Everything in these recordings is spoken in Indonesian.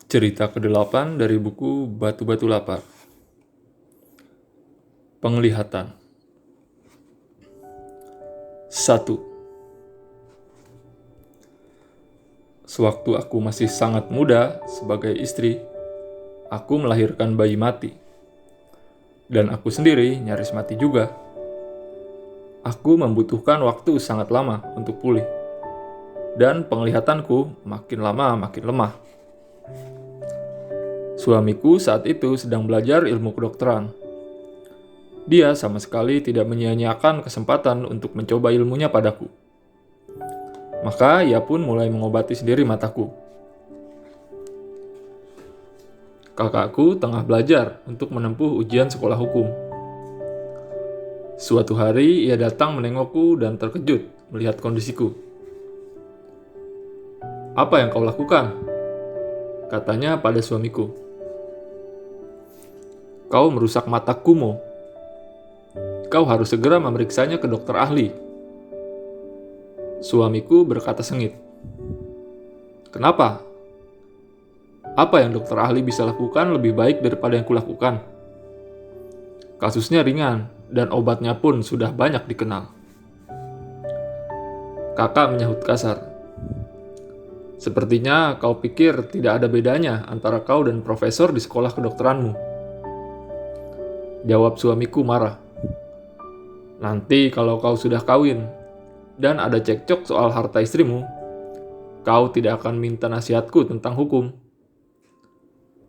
Cerita ke-8 dari buku Batu-Batu Lapar. Penglihatan. 1. Sewaktu aku masih sangat muda sebagai istri, aku melahirkan bayi mati. Dan aku sendiri nyaris mati juga. Aku membutuhkan waktu sangat lama untuk pulih. Dan penglihatanku makin lama makin lemah. Suamiku saat itu sedang belajar ilmu kedokteran. Dia sama sekali tidak menyia-nyiakan kesempatan untuk mencoba ilmunya padaku. Maka ia pun mulai mengobati sendiri mataku. Kakakku tengah belajar untuk menempuh ujian sekolah hukum. Suatu hari ia datang menengokku dan terkejut melihat kondisiku. "Apa yang kau lakukan?" katanya pada suamiku. "Kau merusak mataku, Mo. Kau harus segera memeriksanya ke dokter ahli." Suamiku berkata sengit. "Kenapa? Apa yang dokter ahli bisa lakukan lebih baik daripada yang kulakukan? Kasusnya ringan dan obatnya pun sudah banyak dikenal." Kakak menyahut kasar. "Sepertinya kau pikir tidak ada bedanya antara kau dan profesor di sekolah kedokteranmu." Jawab suamiku marah. "Nanti kalau kau sudah kawin dan ada cekcok soal harta istrimu, kau tidak akan minta nasihatku tentang hukum.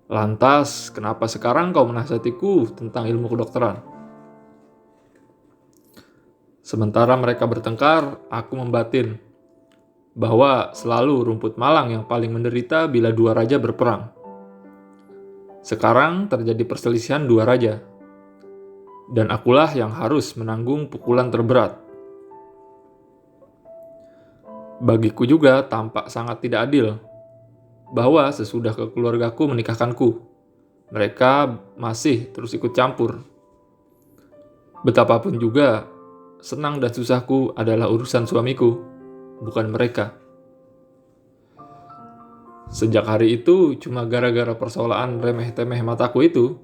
Lantas, kenapa sekarang kau menasihatiku tentang ilmu kedokteran?" Sementara mereka bertengkar, aku membatin bahwa selalu rumput malang yang paling menderita bila dua raja berperang. Sekarang terjadi perselisihan dua raja, dan akulah yang harus menanggung pukulan terberat. Bagiku juga tampak sangat tidak adil bahwa sesudah keluargaku menikahkanku, mereka masih terus ikut campur. Betapapun juga, senang dan susahku adalah urusan suamiku, bukan mereka. Sejak hari itu, cuma gara-gara persoalan remeh-temeh mataku itu,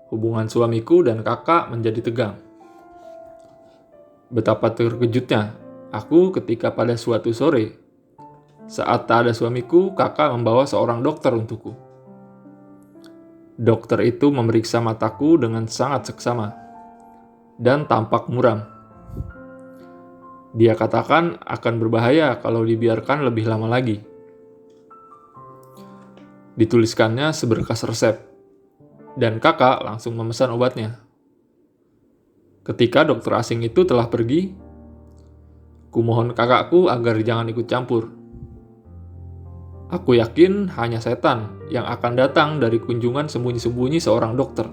hubungan suamiku dan kakak menjadi tegang. Betapa terkejutnya aku ketika pada suatu sore, saat tak ada suamiku, kakak membawa seorang dokter untukku. Dokter itu memeriksa mataku dengan sangat seksama dan tampak muram. Dia katakan akan berbahaya kalau dibiarkan lebih lama lagi. Dituliskannya seberkas resep, dan kakak langsung memesan obatnya. Ketika dokter asing itu telah pergi, kumohon kakakku agar jangan ikut campur. Aku yakin hanya setan yang akan datang dari kunjungan sembunyi-sembunyi seorang dokter.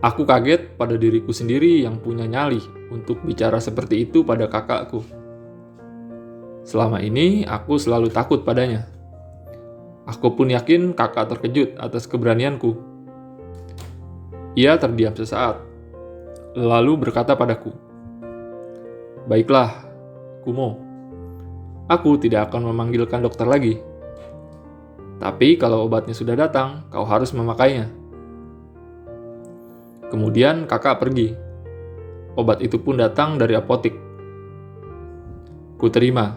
Aku kaget pada diriku sendiri yang punya nyali untuk bicara seperti itu pada kakakku. Selama ini aku selalu takut padanya. Aku pun yakin kakak terkejut atas keberanianku. Ia terdiam sesaat, lalu berkata padaku, "Baiklah, Kumo. Aku tidak akan memanggilkan dokter lagi. Tapi kalau obatnya sudah datang, kau harus memakainya." Kemudian kakak pergi. Obat itu pun datang dari apotik. Kuterima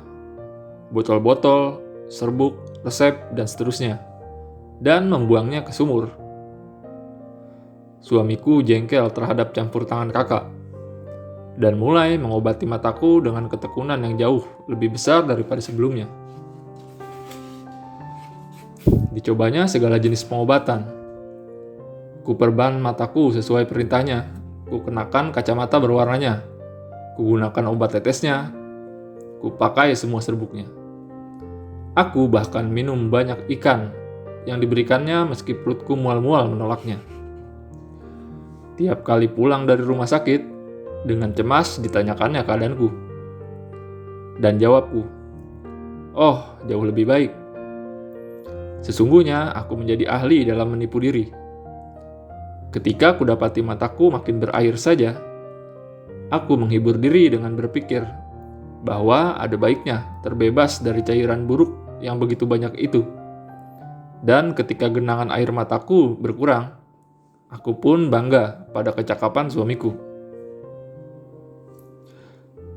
botol-botol, serbuk, resep, dan seterusnya, dan membuangnya ke sumur. Suamiku jengkel terhadap campur tangan kakak, dan mulai mengobati mataku dengan ketekunan yang jauh lebih besar daripada sebelumnya. Dicobanya segala jenis pengobatan. Kuperban mataku sesuai perintahnya. Kukenakan kacamata berwarnanya. Kugunakan obat tetesnya. Kupakai semua serbuknya. Aku bahkan minum banyak ikan yang diberikannya meski perutku mual-mual menolaknya. Tiap kali pulang dari rumah sakit, dengan cemas ditanyakannya keadaanku. Dan jawabku, "Oh, jauh lebih baik." Sesungguhnya aku menjadi ahli dalam menipu diri. Ketika kudapati mataku makin berair saja, aku menghibur diri dengan berpikir bahwa ada baiknya terbebas dari cairan buruk yang begitu banyak itu. Dan ketika genangan air mataku berkurang, aku pun bangga pada kecakapan suamiku.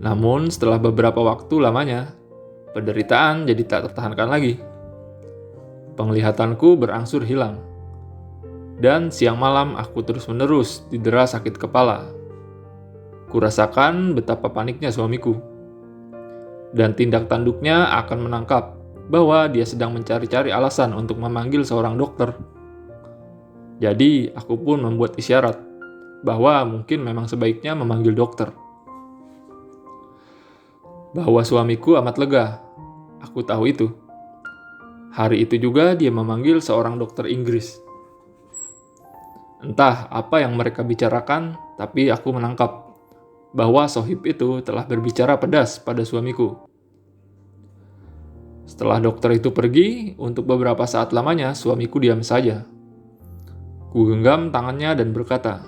Namun setelah beberapa waktu lamanya, penderitaan jadi tak tertahankan lagi. Penglihatanku berangsur hilang. Dan siang malam aku terus-menerus didera sakit kepala. Kurasakan betapa paniknya suamiku. Dan tindak tanduknya akan menangkap bahwa dia sedang mencari-cari alasan untuk memanggil seorang dokter. Jadi aku pun membuat isyarat bahwa mungkin memang sebaiknya memanggil dokter. Bahwa suamiku amat lega. Aku tahu itu. Hari itu juga dia memanggil seorang dokter Inggris. Entah apa yang mereka bicarakan, tapi aku menangkap bahwa sohib itu telah berbicara pedas pada suamiku. Setelah dokter itu pergi, untuk beberapa saat lamanya suamiku diam saja. Ku genggam tangannya dan berkata,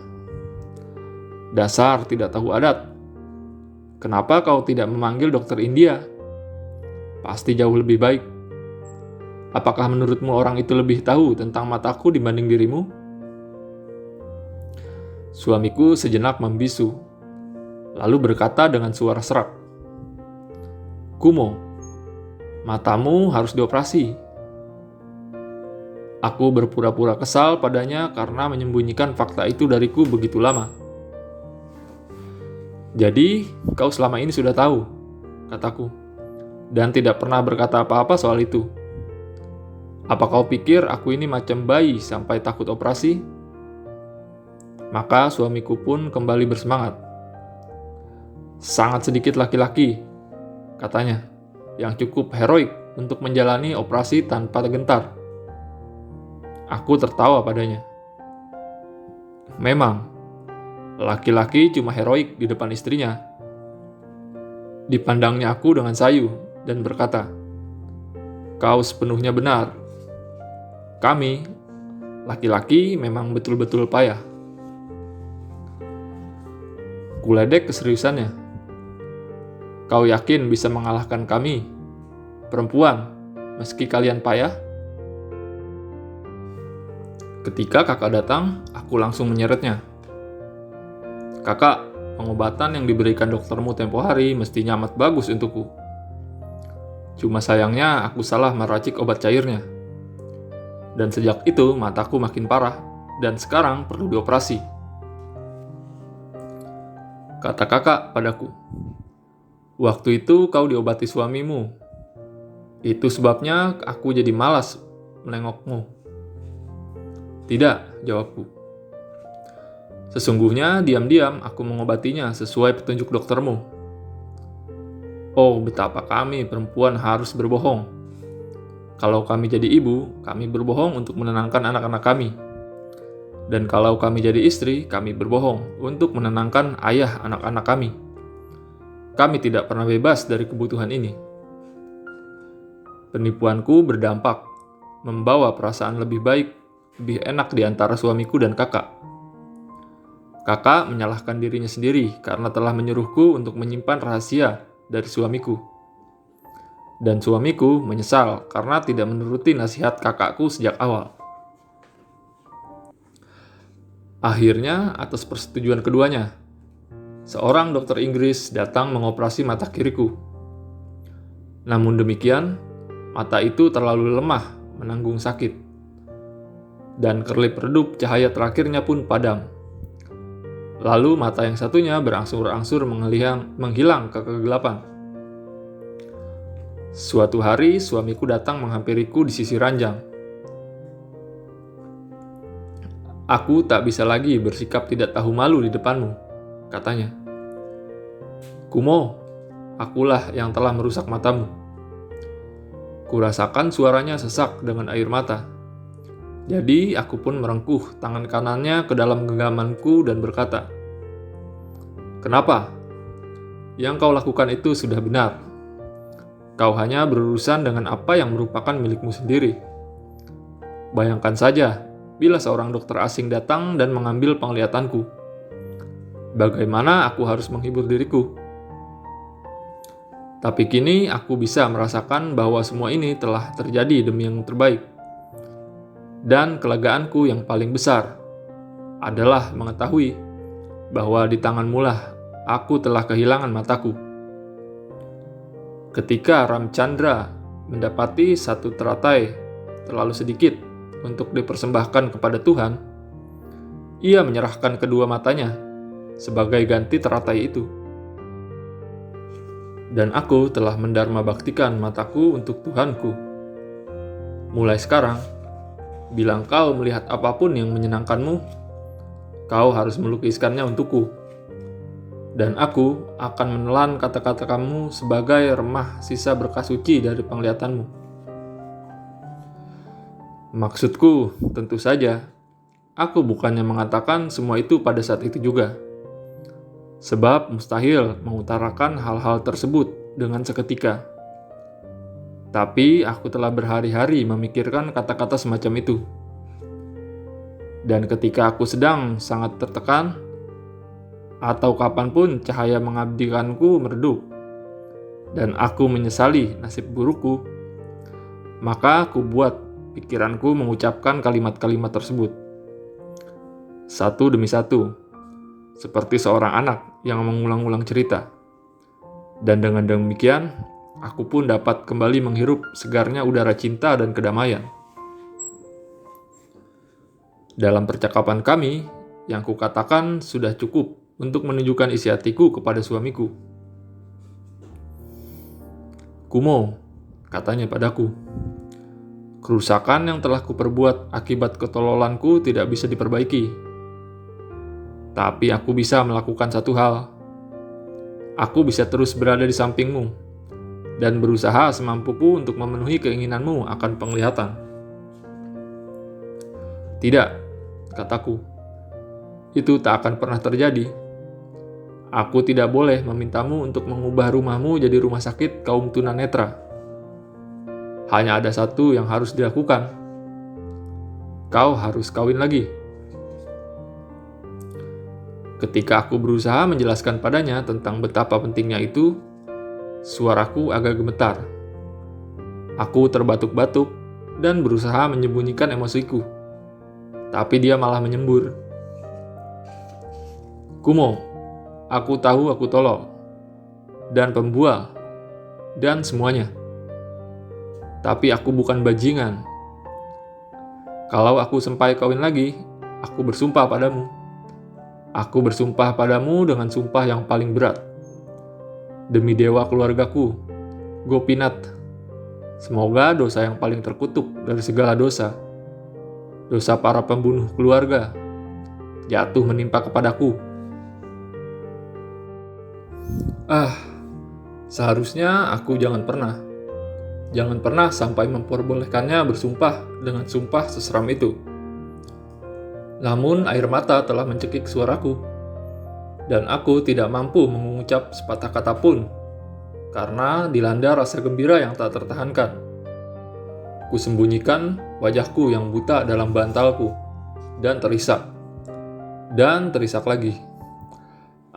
"Dasar tidak tahu adat. Kenapa kau tidak memanggil dokter India? Pasti jauh lebih baik. Apakah menurutmu orang itu lebih tahu tentang mataku dibanding dirimu?" Suamiku sejenak membisu, lalu berkata dengan suara serak, "Kumo, matamu harus dioperasi." Aku berpura-pura kesal padanya karena menyembunyikan fakta itu dariku begitu lama. "Jadi, kau selama ini sudah tahu," kataku, "dan tidak pernah berkata apa-apa soal itu. Apa kau pikir aku ini macam bayi sampai takut operasi?" Maka suamiku pun kembali bersemangat. "Sangat sedikit laki-laki," katanya, "yang cukup heroik untuk menjalani operasi tanpa gentar." Aku tertawa padanya. Memang, laki-laki cuma heroik di depan istrinya. Dipandangnya aku dengan sayu dan berkata, "Kau sepenuhnya benar. Kami, laki-laki memang betul-betul payah." Kuledek keseriusannya. "Kau yakin bisa mengalahkan kami, perempuan, meski kalian payah?" Ketika kakak datang, aku langsung menyeretnya. "Kakak, pengobatan yang diberikan doktermu tempo hari mestinya amat bagus untukku. Cuma sayangnya aku salah meracik obat cairnya. Dan sejak itu mataku makin parah, dan sekarang perlu dioperasi." Kata kakak padaku, "Waktu itu kau diobati suamimu. Itu sebabnya aku jadi malas menengokmu." "Tidak," jawabku. "Sesungguhnya diam-diam aku mengobatinya sesuai petunjuk doktermu." Oh, betapa kami perempuan harus berbohong. Kalau kami jadi ibu, kami berbohong untuk menenangkan anak-anak kami. Dan kalau kami jadi istri, kami berbohong untuk menenangkan ayah anak-anak kami. Kami tidak pernah bebas dari kebutuhan ini. Penipuanku berdampak, membawa perasaan lebih baik, lebih enak di antara suamiku dan kakak. Kakak menyalahkan dirinya sendiri karena telah menyuruhku untuk menyimpan rahasia dari suamiku. Dan suamiku menyesal karena tidak menuruti nasihat kakakku sejak awal. Akhirnya, atas persetujuan keduanya, seorang dokter Inggris datang mengoperasi mata kiriku. Namun demikian, mata itu terlalu lemah menanggung sakit. Dan kerlip-redup cahaya terakhirnya pun padam. Lalu mata yang satunya berangsur-angsur menghilang ke kegelapan. Suatu hari, suamiku datang menghampiriku di sisi ranjang. "Aku tak bisa lagi bersikap tidak tahu malu di depanmu," katanya. "Kumo, akulah yang telah merusak matamu." Kurasakan suaranya sesak dengan air mata. Jadi aku pun merengkuh tangan kanannya ke dalam genggamanku dan berkata, "Kenapa? Yang kau lakukan itu sudah benar. Kau hanya berurusan dengan apa yang merupakan milikmu sendiri. Bayangkan saja, bila seorang dokter asing datang dan mengambil penglihatanku. Bagaimana aku harus menghibur diriku?" Tapi kini aku bisa merasakan bahwa semua ini telah terjadi demi yang terbaik. Dan kelegaanku yang paling besar adalah mengetahui bahwa di tanganmu lah aku telah kehilangan mataku. Ketika Ramchandra mendapati satu teratai terlalu sedikit untuk dipersembahkan kepada Tuhan, ia menyerahkan kedua matanya sebagai ganti teratai itu. Dan aku telah mendharma baktikan mataku untuk Tuhanku. Mulai sekarang, bila kau melihat apapun yang menyenangkanmu, kau harus melukiskannya untukku. Dan aku akan menelan kata-kata kamu sebagai remah sisa berkah suci dari penglihatanmu. Maksudku, tentu saja, aku bukannya mengatakan semua itu pada saat itu juga. Sebab mustahil mengutarakan hal-hal tersebut dengan seketika. Tapi aku telah berhari-hari memikirkan kata-kata semacam itu. Dan ketika aku sedang sangat tertekan, atau kapanpun cahaya mengabdikanku meredup, dan aku menyesali nasib burukku, maka aku buat pikiranku mengucapkan kalimat-kalimat tersebut. Satu demi satu, seperti seorang anak yang mengulang-ulang cerita. Dan dengan demikian, aku pun dapat kembali menghirup segarnya udara cinta dan kedamaian. Dalam percakapan kami, yang kukatakan sudah cukup untuk menunjukkan isi hatiku kepada suamiku. Kumo, katanya padaku, kerusakan yang telah kuperbuat akibat ketololanku tidak bisa diperbaiki. Tapi aku bisa melakukan satu hal. Aku bisa terus berada di sampingmu dan berusaha semampuku untuk memenuhi keinginanmu akan penglihatan. Tidak, kataku. Itu tak akan pernah terjadi. Aku tidak boleh memintamu untuk mengubah rumahmu jadi rumah sakit kaum tunanetra. Hanya ada satu yang harus dilakukan. Kau harus kawin lagi. Ketika aku berusaha menjelaskan padanya tentang betapa pentingnya itu, suaraku agak gemetar. Aku terbatuk-batuk dan berusaha menyembunyikan emosiku. Tapi dia malah menyembur. Kumo, aku tahu aku tolol, dan pembual, dan semuanya. Tapi aku bukan bajingan. Kalau aku sampai kawin lagi, aku bersumpah padamu. Aku bersumpah padamu dengan sumpah yang paling berat. Demi dewa keluargaku, Gopinath, semoga dosa yang paling terkutuk dari segala dosa, dosa para pembunuh keluarga, jatuh menimpa kepadaku. Seharusnya aku jangan pernah sampai memperbolehkannya bersumpah dengan sumpah seseram itu. Namun air mata telah mencekik suaraku, dan aku tidak mampu mengucap sepatah kata pun, karena dilanda rasa gembira yang tak tertahankan. Kusembunyikan wajahku yang buta dalam bantalku, dan terisak lagi.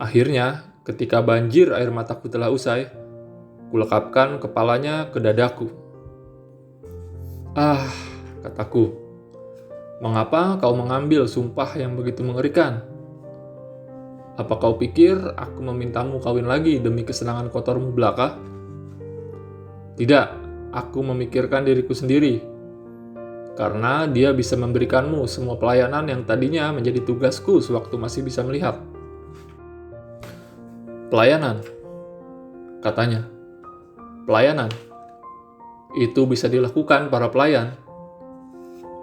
Akhirnya, ketika banjir air mataku telah usai, kulekapkan kepalanya ke dadaku. Kataku. Mengapa kau mengambil sumpah yang begitu mengerikan? Apa kau pikir aku memintamu kawin lagi demi kesenangan kotormu belaka? Tidak, aku memikirkan diriku sendiri. Karena dia bisa memberikanmu semua pelayanan yang tadinya menjadi tugasku sewaktu masih bisa melihat. Pelayanan, katanya. Pelayanan, itu bisa dilakukan para pelayan.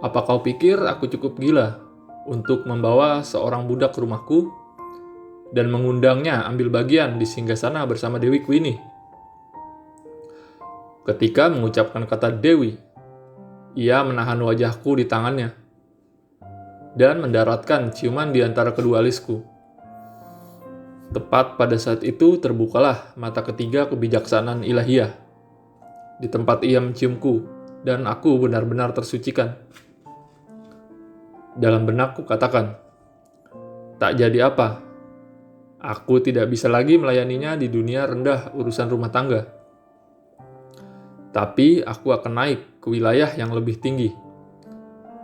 Apa kau pikir aku cukup gila untuk membawa seorang budak ke rumahku dan mengundangnya ambil bagian di singgasana bersama Dewiku ini? Ketika mengucapkan kata Dewi, ia menahan wajahku di tangannya dan mendaratkan ciuman di antara kedua alisku. Tepat pada saat itu terbukalah mata ketiga kebijaksanaan ilahiyah di tempat ia menciumku, dan aku benar-benar tersucikan. Dalam benakku katakan, tak jadi apa. Aku tidak bisa lagi melayaninya di dunia rendah urusan rumah tangga. Tapi aku akan naik ke wilayah yang lebih tinggi.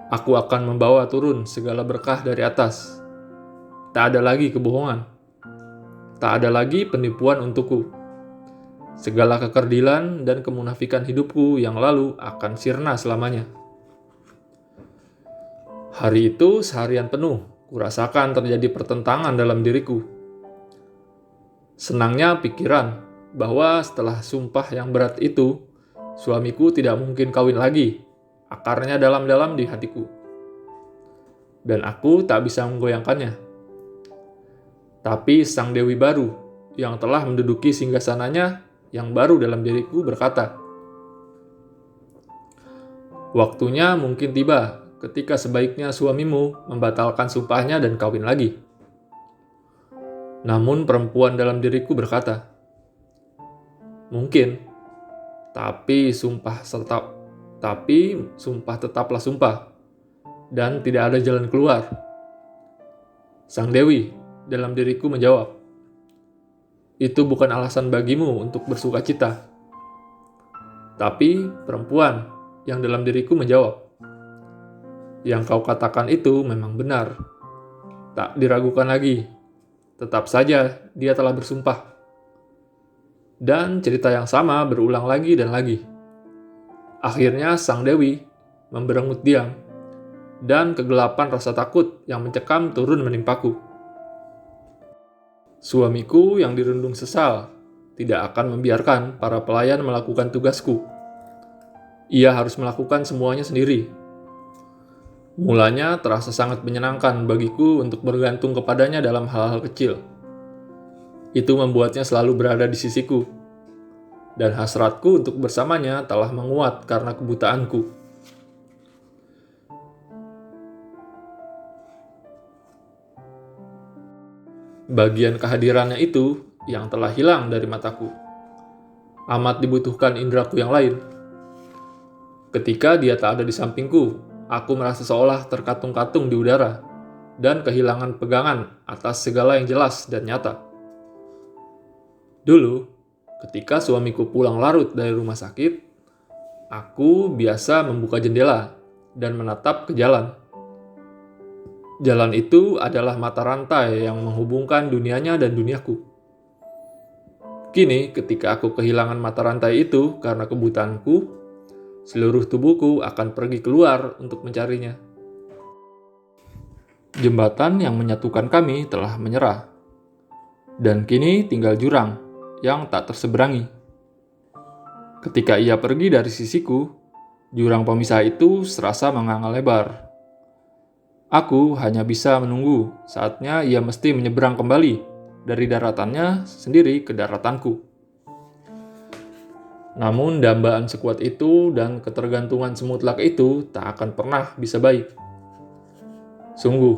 Aku akan membawa turun segala berkah dari atas. Tak ada lagi kebohongan. Tak ada lagi penipuan untukku. Segala kekerdilan dan kemunafikan hidupku yang lalu akan sirna selamanya. Hari itu seharian penuh, kurasakan terjadi pertentangan dalam diriku. Senangnya pikiran bahwa setelah sumpah yang berat itu, suamiku tidak mungkin kawin lagi, akarnya dalam-dalam di hatiku. Dan aku tak bisa menggoyangkannya. Tapi sang dewi baru yang telah menduduki singgasananya yang baru dalam diriku berkata, "Waktunya mungkin tiba ketika sebaiknya suamimu membatalkan sumpahnya dan kawin lagi." Namun perempuan dalam diriku berkata, "Mungkin, tapi sumpah tetaplah sumpah, dan tidak ada jalan keluar." Sang dewi dalam diriku menjawab, "Itu bukan alasan bagimu untuk bersuka cita." Tapi perempuan yang dalam diriku menjawab, "Yang kau katakan itu memang benar. Tak diragukan lagi. Tetap saja dia telah bersumpah." Dan cerita yang sama berulang lagi dan lagi. Akhirnya sang dewi memberengut diam, dan kegelapan rasa takut yang mencekam turun menimpaku. Suamiku yang dirundung sesal tidak akan membiarkan para pelayan melakukan tugasku. Ia harus melakukan semuanya sendiri. Mulanya terasa sangat menyenangkan bagiku untuk bergantung kepadanya dalam hal-hal kecil. Itu membuatnya selalu berada di sisiku, dan hasratku untuk bersamanya telah menguat karena kebutaanku. Bagian kehadirannya itu yang telah hilang dari mataku. Amat dibutuhkan indraku yang lain. Ketika dia tak ada di sampingku, aku merasa seolah terkatung-katung di udara dan kehilangan pegangan atas segala yang jelas dan nyata. Dulu, ketika suamiku pulang larut dari rumah sakit, aku biasa membuka jendela dan menatap ke jalan. Jalan itu adalah mata rantai yang menghubungkan dunianya dan duniaku. Kini, ketika aku kehilangan mata rantai itu karena kebutaanku, seluruh tubuhku akan pergi keluar untuk mencarinya. Jembatan yang menyatukan kami telah menyerah, dan kini tinggal jurang yang tak terseberangi. Ketika ia pergi dari sisiku, jurang pemisah itu serasa menganga lebar. Aku hanya bisa menunggu saatnya ia mesti menyeberang kembali dari daratannya sendiri ke daratanku. Namun dambaan sekuat itu dan ketergantungan semutlak itu tak akan pernah bisa baik. Sungguh,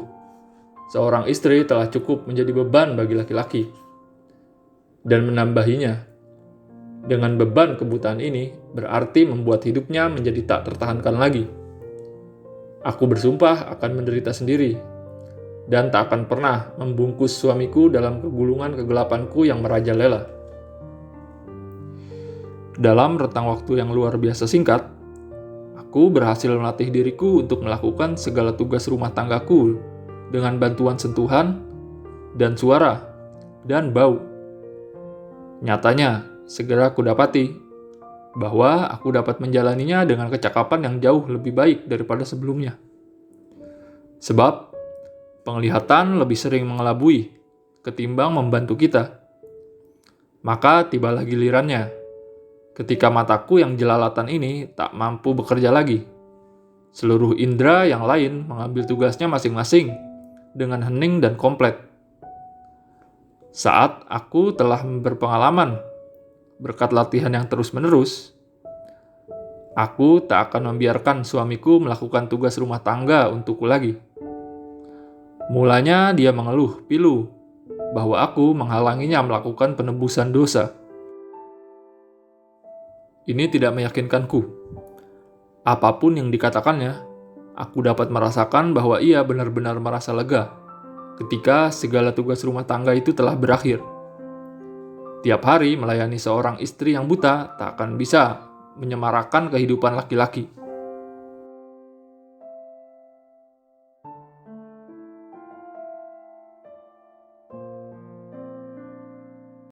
seorang istri telah cukup menjadi beban bagi laki-laki. Dan menambahinya, dengan beban kebutaan ini berarti membuat hidupnya menjadi tak tertahankan lagi. Aku bersumpah akan menderita sendiri, dan tak akan pernah membungkus suamiku dalam kegulungan kegelapanku yang merajalela. Dalam rentang waktu yang luar biasa singkat, aku berhasil melatih diriku untuk melakukan segala tugas rumah tanggaku dengan bantuan sentuhan, dan suara, dan bau. Nyatanya, segera aku dapati bahwa aku dapat menjalaninya dengan kecakapan yang jauh lebih baik daripada sebelumnya. Sebab, penglihatan lebih sering mengelabui ketimbang membantu kita. Maka tibalah gilirannya, ketika mataku yang jelalatan ini tak mampu bekerja lagi. Seluruh indera yang lain mengambil tugasnya masing-masing dengan hening dan komplit. Saat aku telah berpengalaman berkat latihan yang terus-menerus, aku tak akan membiarkan suamiku melakukan tugas rumah tangga untukku lagi. Mulanya dia mengeluh pilu bahwa aku menghalanginya melakukan penebusan dosa. Ini tidak meyakinkanku. Apapun yang dikatakannya, aku dapat merasakan bahwa ia benar-benar merasa lega ketika segala tugas rumah tangga itu telah berakhir. Tiap hari melayani seorang istri yang buta tak akan bisa menyemarakan kehidupan laki-laki.